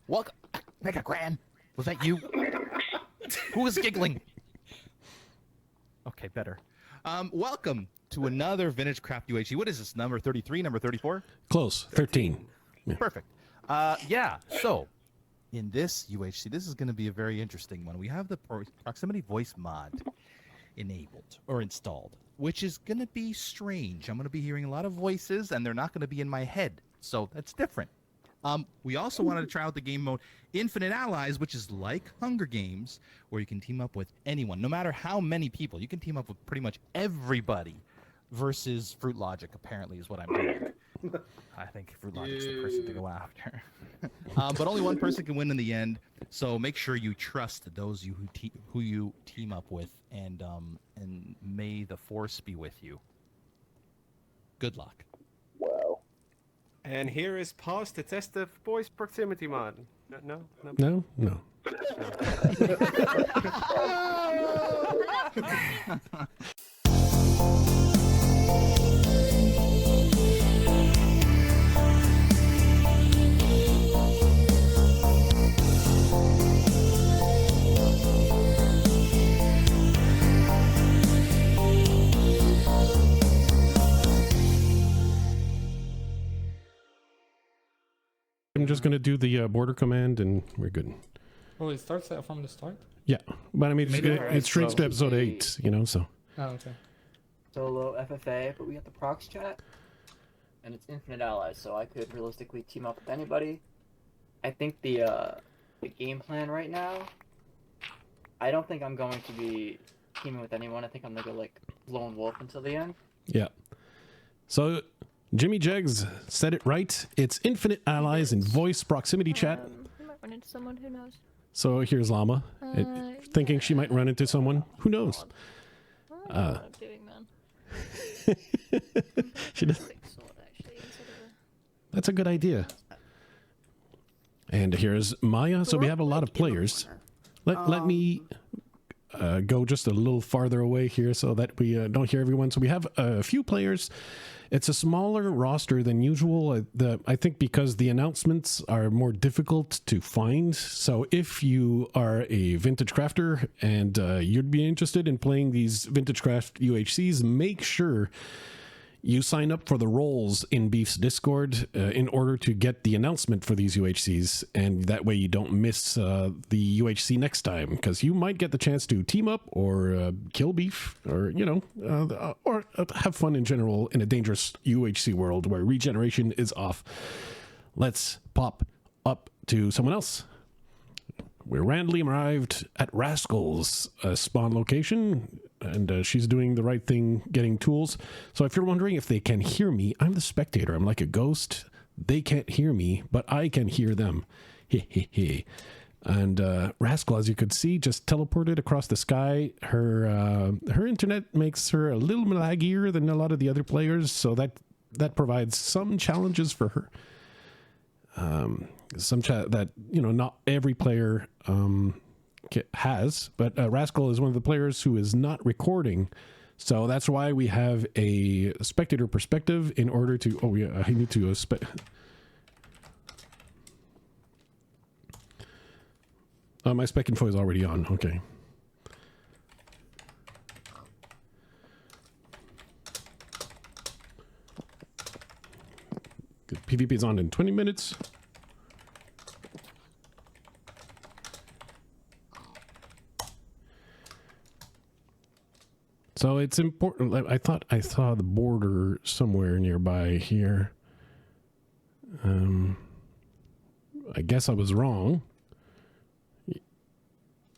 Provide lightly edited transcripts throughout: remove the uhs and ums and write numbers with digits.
Welcome, Mega Gran. Was that you? Who was giggling? Okay, better. Welcome to another VintageCraft UHC. What is this, number 33, number 34? Close, 13. Yeah. Perfect. So in this UHC, this is going to be a very interesting one. We have the proximity voice mod enabled or installed, which is going to be strange. I'm going to be hearing a lot of voices, and they're not going to be in my head, so that's different. We also wanted to try out the game mode Infinite Allies, which is like Hunger Games, where you can team up with anyone, no matter how many people. You can team up with pretty much everybody versus Fruit Logic, apparently, is what I'm doing. I think Fruit Logic's the person to go after. But only one person can win in the end, so make sure you trust those who you team up with, and may the force be with you. Good luck. Wow. And here is pause to test the voice proximity mod. No. I'm just going to do the border command and we're good. Oh, it starts from the start? Yeah, but I mean, it's straight to episode 8, you know, so. Oh, okay. Solo FFA, but we have the prox chat, and it's Infinite Allies, so I could realistically team up with anybody. I think the game plan right now, I don't think I'm going to be teaming with anyone. I think I'm going to go, like, lone wolf until the end. Yeah. So, Jimmy Jegs said it right. It's Infinite Allies and voice proximity chat. You might run into someone, who knows? So here's Llama, thinking she might run into someone. Who knows? I don't know what I'm doing, man. She does. That's a good idea. And here's Maya. So we have a lot of players. Let me go just a little farther away here so that we don't hear everyone. So we have a few players. It's a smaller roster than usual. I think because the announcements are more difficult to find. So if you are a vintage crafter and you'd be interested in playing these VintageCraft UHCs, make sure you sign up for the roles in Beef's Discord in order to get the announcement for these UHCs, and that way you don't miss the UHC next time, because you might get the chance to team up or kill Beef, or, you know, or have fun in general in a dangerous UHC world where regeneration is off. Let's pop up to someone else. We're randomly arrived at Rascal's spawn location, and she's doing the right thing, getting tools. So if you're wondering if they can hear me, I'm the Spectator. I'm like a ghost. They can't hear me, but I can hear them. And Rascal, as you could see, just teleported across the sky. Her internet makes her a little laggier than a lot of the other players, so that provides some challenges for her. Some chat that, you know, not every player has, but Rascal is one of the players who is not recording, so that's why we have a spectator perspective in order to. Oh yeah, I need to my spec info is already on. Okay. Good. PvP is on in 20 minutes. So it's important. I thought I saw the border somewhere nearby here. I guess I was wrong.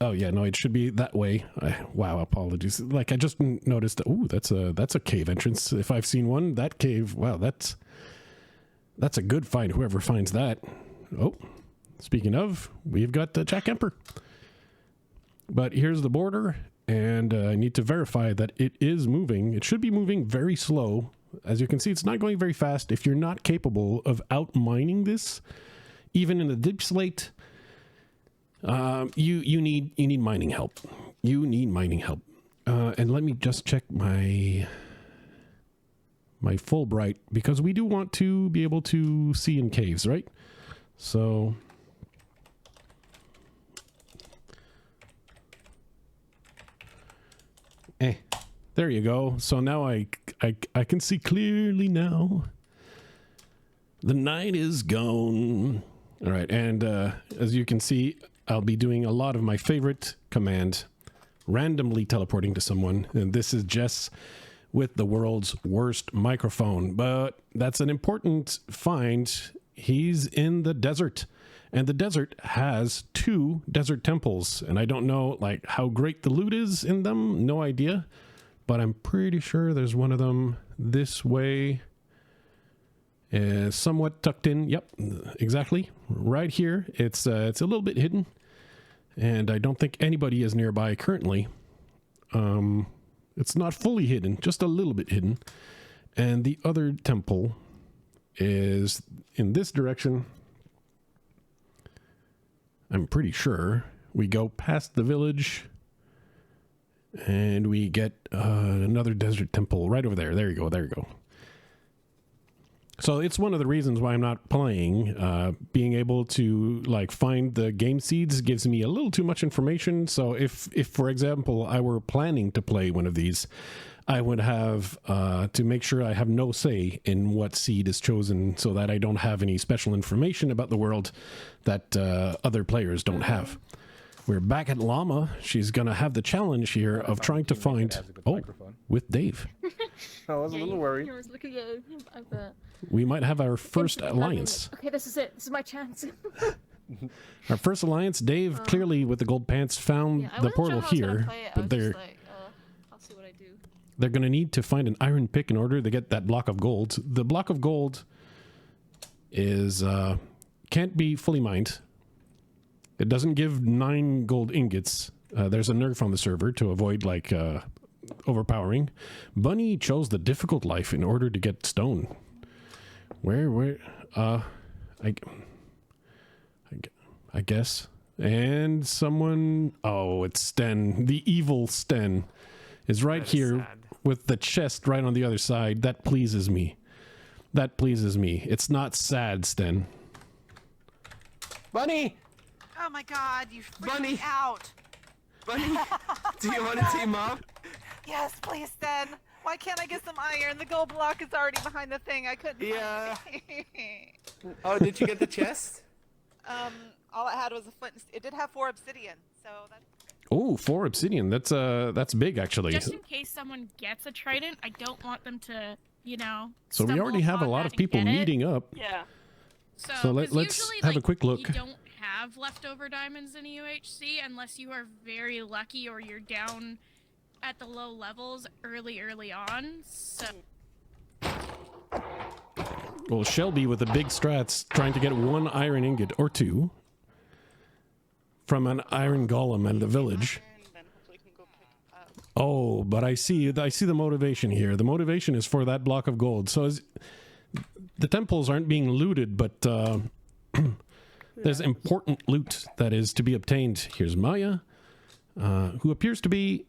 Oh yeah, no, it should be that way. Wow, apologies. Like I just noticed. Ooh, that's a cave entrance. If I've seen one, that cave. Wow, that's a good find. Whoever finds that. Oh, speaking of, we've got JackKemper. But here's the border. And I need to verify that it is moving. It should be moving very slow. As you can see, it's not going very fast. If you're not capable of out-mining this, even in the deep slate, you need mining help. You need mining help. And let me just check my Fulbright, because we do want to be able to see in caves, right? So there you go. So now I can see clearly now. The night is gone. All right, and as you can see, I'll be doing a lot of my favorite command, randomly teleporting to someone. And this is Jess with the world's worst microphone. But that's an important find. He's in the desert. And the desert has 2 desert temples. And I don't know like how great the loot is in them. No idea. But I'm pretty sure there's one of them this way. Somewhat tucked in. Yep, exactly. Right here. It's a little bit hidden. And I don't think anybody is nearby currently. It's not fully hidden, just a little bit hidden. And the other temple is in this direction. I'm pretty sure we go past the village and we get another desert temple right over there. There you go. There you go. So it's one of the reasons why I'm not playing. Being able to like find the game seeds gives me a little too much information. So if for example, I were planning to play one of these, I would have to make sure I have no say in what seed is chosen so that I don't have any special information about the world that other players don't have. We're back at Llama. She's going to have the challenge here of trying to find... Oh, with Dave. I was a little worried. We might have our first alliance. Okay, this is it. This is my chance. Our first alliance. Dave, clearly with the gold pants, found the portal here. But they're... I'll see what I do. They're going to need to find an iron pick in order to get that block of gold. The block of gold is can't be fully mined. It doesn't give 9 gold ingots. There's a nerf on the server to avoid like overpowering. Bunny chose the difficult life in order to get stone. Where I guess. And someone, oh, it's Sten. The evil Sten is right here sad. With the chest right on the other side. That pleases me. That pleases me. It's not sad, Sten. Bunny! Oh my god, you freaked Bunny! me out! Bunny! Do you want to team up? Yes, please, then. Why can't I get some iron? The gold block is already behind the thing. I couldn't. Yeah. Find it. Oh, did you get the chest? All it had was a flint. It did have 4 obsidian, so that's. Oh, 4 obsidian. That's big actually. Just in case someone gets a trident, I don't want them to, you know. So we already have a lot of people meeting up. Yeah. So let's usually, have a quick look. You don't have leftover diamonds in UHC unless you are very lucky or you're down at the low levels early on. So. Well, Shelby with the big strats trying to get 1 iron ingot or 2 from an iron golem in the village. Oh, but I see the motivation here. The motivation is for that block of gold. So the temples aren't being looted, but there's important loot that is to be obtained. Here's Maya, who appears to be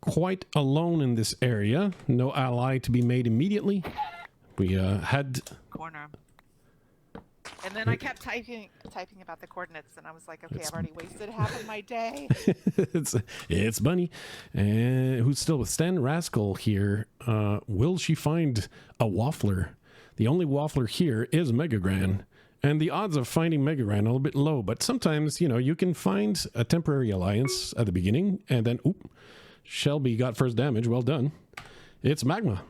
quite alone in this area. No ally to be made immediately. We had... Corner. And then I kept typing about the coordinates, and I was like, okay, I've already wasted half of my day. it's Bunny, who's still with CCRascal here. Will she find a waffler? The only waffler here is Megagran, and the odds of finding Megagran are a little bit low, but sometimes, you know, you can find a temporary alliance at the beginning, and then, oop, Shelby got first damage. Well done. It's Magma.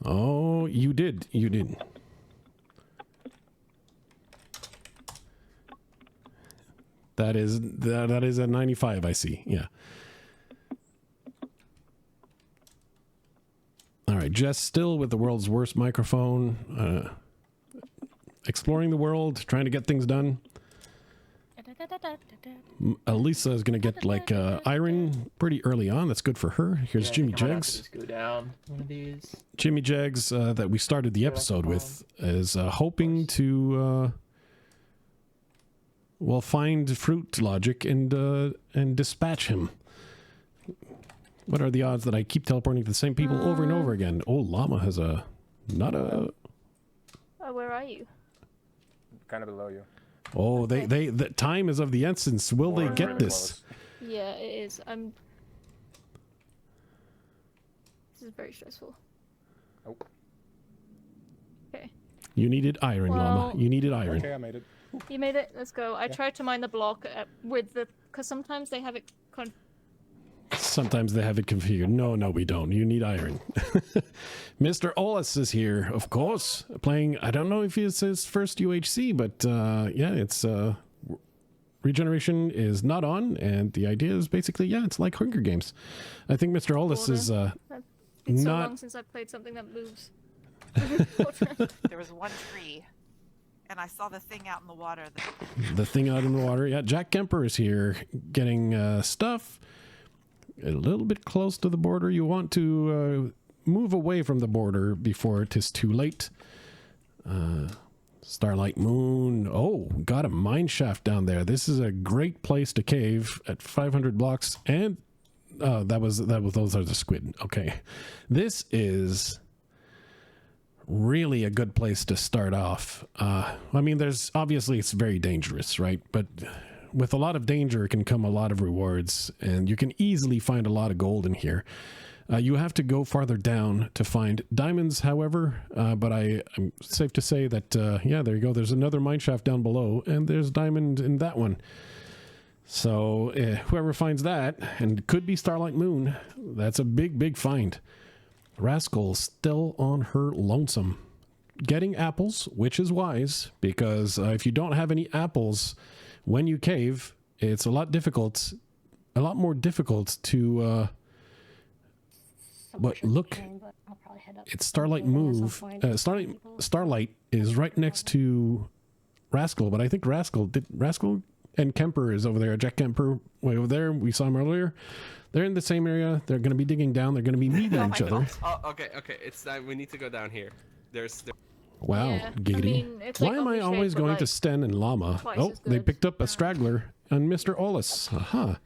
Oh, you did. You did. That is a 95, I see. Yeah. All right, Jess still with the world's worst microphone. Exploring the world, trying to get things done. Elisa is going to get like iron pretty early on. That's good for her. Here's Jimmy Jegs. Just go down one of these. Jimmy Jegs that we started the episode with is hoping to well find Fruit Logic and dispatch him. What are the odds that I keep teleporting to the same people over and over again? Oh, Llama has a not a. Oh, where are you? Kind of below you. Oh, the time is of the essence. Will they We're get really this? close. Yeah, it is. This is very stressful. Oh. Okay. You needed iron, Llama. Well- You needed iron. Okay, I made it. You made it. Let's go. I tried to mine the block with the, because sometimes they have it. Sometimes they have it configured. No, we don't. You need iron. Mr. Olis is here, of course, playing. I don't know if it's his first UHC, but yeah, it's regeneration is not on, and the idea is basically, yeah, it's like Hunger Games. I think Mr. Olis is It's so not. long since I played something that moves. There was one tree, and I saw the thing out in the water. The thing out in the water. Yeah, JackKemper is here getting stuff. A little bit close to the border. You want to move away from the border before it is too late. Starlight Moon. Oh, got a mine shaft down there. This is a great place to cave at 500 blocks. And those are the squid. Okay, this is really a good place to start off. I mean, there's obviously it's very dangerous, right? But with a lot of danger can come a lot of rewards, and you can easily find a lot of gold in here. You have to go farther down to find diamonds, however, but I'm safe to say that, yeah, there you go. There's another mine shaft down below, and there's diamond in that one. So whoever finds that, and it could be Starlight Moon, that's a big find. Rascal still on her lonesome. Getting apples, which is wise, because if you don't have any apples when you cave, it's a lot more difficult to but look, it's Starlight move. Starlight is right next to Rascal, but I think Rascal and Kemper is over there. JackKemper way over there. We saw him earlier. They're in the same area. They're going to be digging down. They're going to be meeting each other. Oh, okay. It's we need to go down here. Wow, Yeah, giggity. I mean, it's Why like am I obfuscate, always but, going like, to Sten and Llama? twice Oh, as they good. picked up a straggler and Mr. Olis. Aha.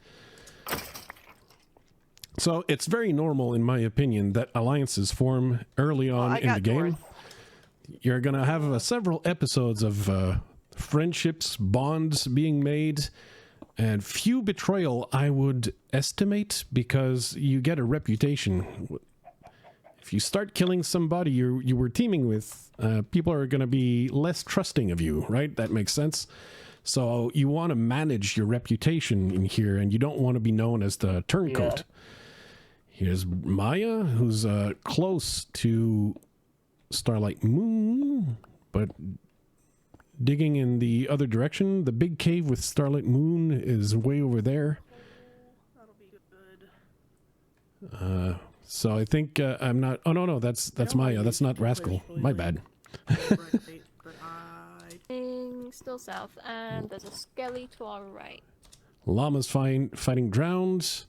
So it's very normal, in my opinion, that alliances form early on in the game. You're going to have several episodes of friendships, bonds being made, and few betrayal, I would estimate, because you get a reputation. If you start killing somebody you were teaming with, people are going to be less trusting of you, right? That makes sense. So you want to manage your reputation in here, and you don't want to be known as the turncoat. Yeah. Here's Maya, who's close to Starlight Moon, but digging in the other direction. The big cave with Starlight Moon is way over there. That'll be good. So I think I'm not. Oh no, that's Maya. That's not Rascal. My bad. Still south, and there's a skelly to our right. Llama's fighting drowned,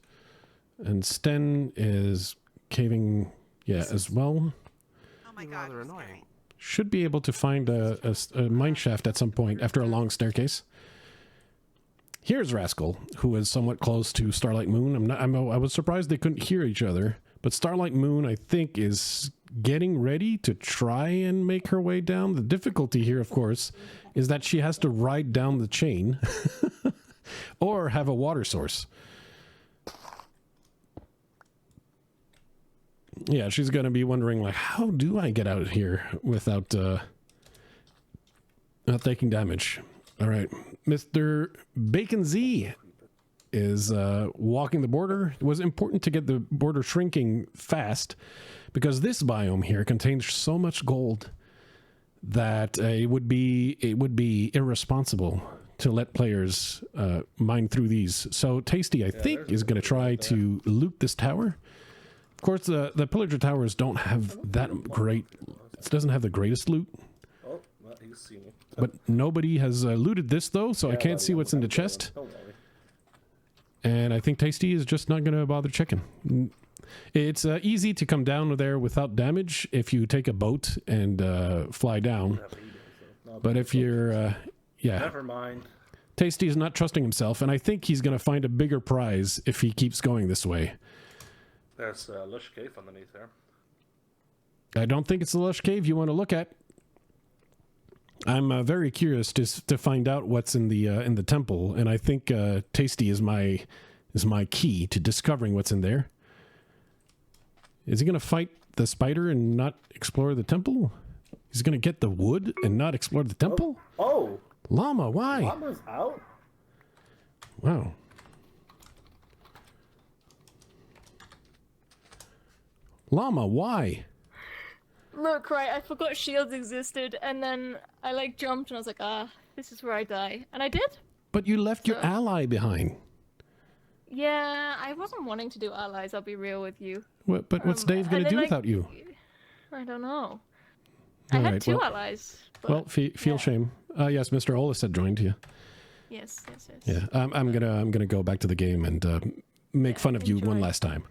and Sten is caving. Yeah, as well. Oh my god. Rather annoying. Should be able to find a mine shaft at some point after a long staircase. Here's Rascal, who is somewhat close to Starlight Moon. I was surprised they couldn't hear each other, but Starlight Moon, I think, is getting ready to try and make her way down. The difficulty here, of course, is that she has to ride down the chain or have a water source. Yeah, she's going to be wondering, like, how do I get out of here without not taking damage? All right. Mr. Bacon Z is walking the border. It was important to get the border shrinking fast because this biome here contains so much gold that it would be irresponsible to let players mine through these. So Tasty, I think, is going to try to loot this tower. Of course, the pillager towers don't have that great. It doesn't have the greatest loot. Oh, well, he's seen it. But nobody has looted this though, so I can't see what's in the chest. And I think Tasty is just not going to bother checking. It's easy to come down there without damage if you take a boat and fly down. But if you're, yeah. Never mind. Tasty is not trusting himself, and I think he's going to find a bigger prize if he keeps going this way. There's a lush cave underneath there. I don't think it's the lush cave you want to look at. I'm very curious to find out what's in the temple, and I think Tasty is my key to discovering what's in there. Is he gonna fight the spider and not explore the temple? He's gonna get the wood and not explore the temple? Oh, Llama, why? Llama's out? Wow. Llama, why? Look, right, I forgot shields existed, and then I like jumped and I was like, this is where I die. And I did. But you left your So- ally behind. Yeah, I wasn't wanting to do allies, I'll be real with you. What, but what's Dave gonna and then, do like, without you? I don't know. I All had right, 2 well- allies. But Well, feel yeah. shame. Yes, Mr. Olis had joined you. Yes. Yeah, I'm gonna go back to the game and make fun of you one enjoy. last time.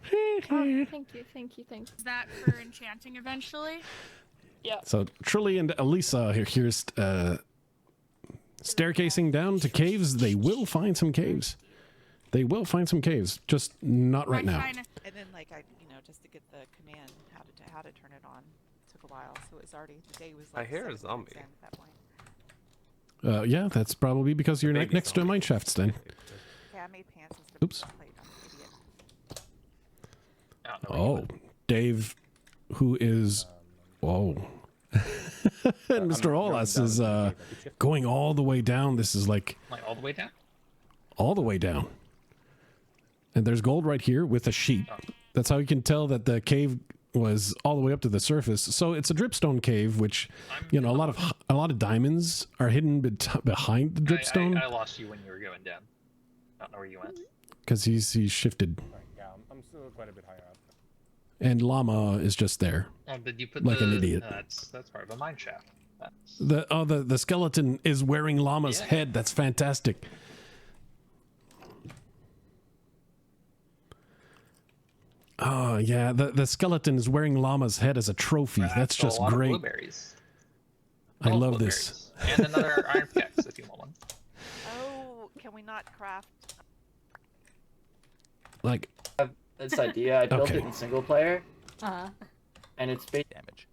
Oh, thank you. Is that for enchanting eventually? Yeah. So Trully and Elisa here's staircasing down to caves. They will find some caves. They will find some caves, just not right now. And then like just to get the command how to turn it on took a while. So it was already the day was I like hear a 7 minutes zombie. in at that point. Yeah, that's probably because you're Maybe next to a zombie. mine shafts then. Yeah, I made pants instead of Oops. plate. I'm an idiot. I don't know where you Oh, Dave, who is... Whoa. And Mr. Olas is going all the way down. This is like Like all the way down? all the way down. And there's gold right here with a sheep. That's how you can tell that the cave was all the way up to the surface. So it's a dripstone cave, which, a lot of diamonds are hidden behind the dripstone I lost you when you were going down. I don't know where you went. because he's shifted. Yeah, I'm still quite a bit higher up. And Llama is just there. Oh, did you put Like an idiot. That's part of a mine shaft. That's... The skeleton is wearing Llama's Yeah. head. That's fantastic. Oh yeah, the skeleton is wearing Llama's head as a trophy. That's a just lot of great. blueberries. I All love this. blueberries. And another iron pickaxe if you want one. Oh, can we not craft? Like, have this idea. I built Okay. it in single player, Uh-huh. and it's based. Damage.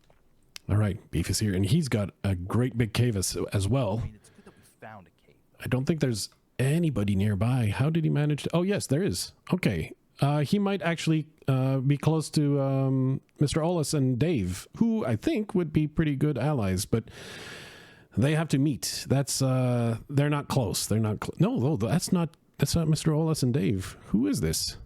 all right, Beef is here, and he's got a great big cave as well. I mean, it's good that we found a cave. I don't think there's anybody nearby. How did he manage to... Oh, yes, there is. Okay. He might actually be close to Mr. Olis and Dave, who I think would be pretty good allies, but they have to meet. That's... they're not close. They're not... No, that's not Mr. Olis and Dave. Who is this?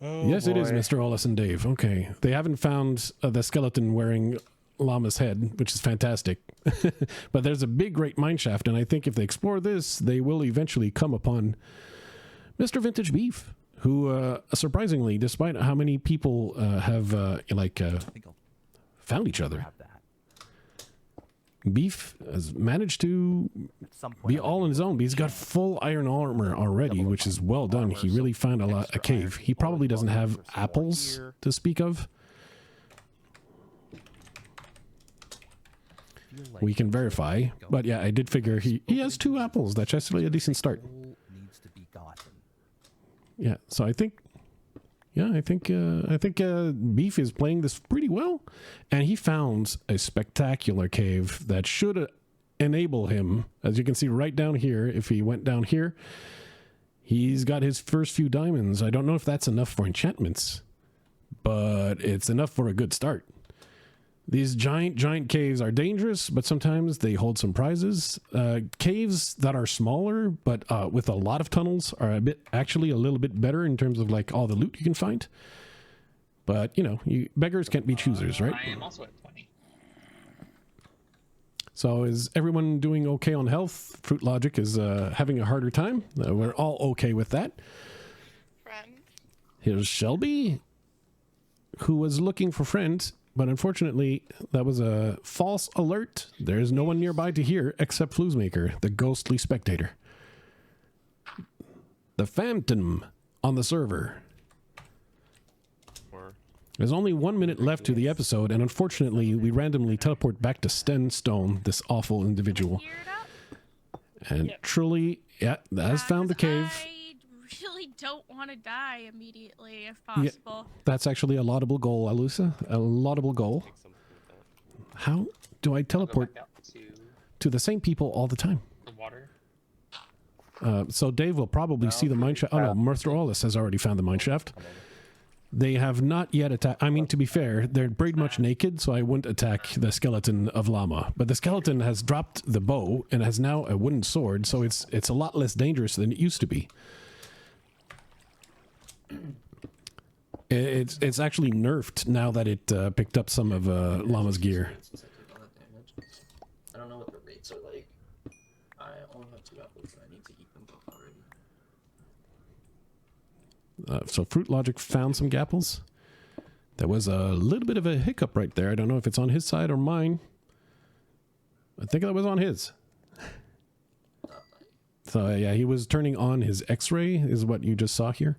Oh, Yes, it is boy. Mr. Olis and Dave. Okay. They haven't found the skeleton wearing Llama's head, which is fantastic. But there's a big, great mine shaft, and I think if they explore this, they will eventually come upon Mr. Vintage Beef, who, surprisingly, despite how many people have, I think I'll found each other, grab that Beef has managed to at some point. be I'll all on his own. But he's got full iron armor already, Double which is well done. He armor, really found a extra cave. iron. He probably Always doesn't welcome have for some more apples gear. to speak of. feel like We can verify. Go. But yeah, I did figure he has 2 apples. That's actually a decent start. gold needs to be gotten. Yeah, so I think Beef is playing this pretty well, and he found a spectacular cave that should enable him, as you can see right down here. If he went down here, he's got his first few diamonds. I don't know if that's enough for enchantments, but it's enough for a good start. These giant caves are dangerous, but sometimes they hold some prizes. Caves that are smaller, but with a lot of tunnels, are actually a little bit better in terms of like all the loot you can find. But beggars can't be choosers, right? I am also at 20. So is everyone doing okay on health? Fruit Logic is having a harder time. We're all okay with that. Friend. Here's Shelby, who was looking for friends. But unfortunately, that was a false alert. There is no one nearby to hear except Flouzemaker, the ghostly spectator. The Phantom on the server. There's only 1 minute left to the episode, and unfortunately, we randomly teleport back to Stone, this awful individual. Geared up. And Trully, has found the cave. I really don't want to die immediately, if possible. That's actually a laudable goal, Alusa. A laudable goal. How do I Go teleport? back out to to the same people all the time. The water. So Dave will probably see the mine shaft. Oh no, Mrolas has already found the mine shaft. They have not yet attacked. I mean, to be fair, they're pretty much naked, so I wouldn't attack the skeleton of Llama. But the skeleton has dropped the bow and has now a wooden sword, so it's a lot less dangerous than it used to be. It's actually nerfed now that it picked up some of Llama's gear. I don't know what the rates are like. I only have 2 apples and I need to eat them both already. So Fruit Logic found some gapples. There was a little bit of a hiccup right there. I don't know if it's on his side or mine. I think that was on his. So yeah, he was turning on his X-ray, is what you just saw here.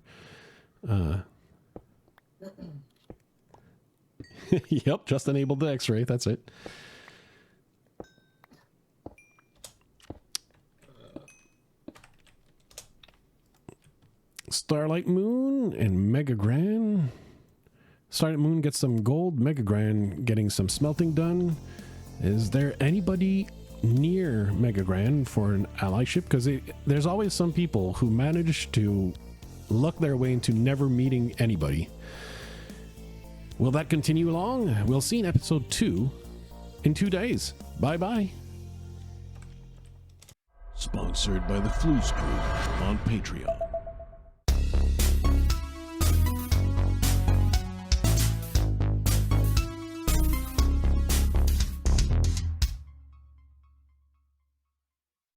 Yep, just enabled the X-ray. That's it. Starlight Moon and Mega Gran. Starlight Moon gets some gold. Mega Gran getting some smelting done. Is there anybody near Mega Gran for an allyship? Because there's always some people who manage to luck their way into never meeting anybody. Will that continue along? We'll see in episode 2 in 2 days. Bye-bye. Sponsored by the Flouze Group on Patreon.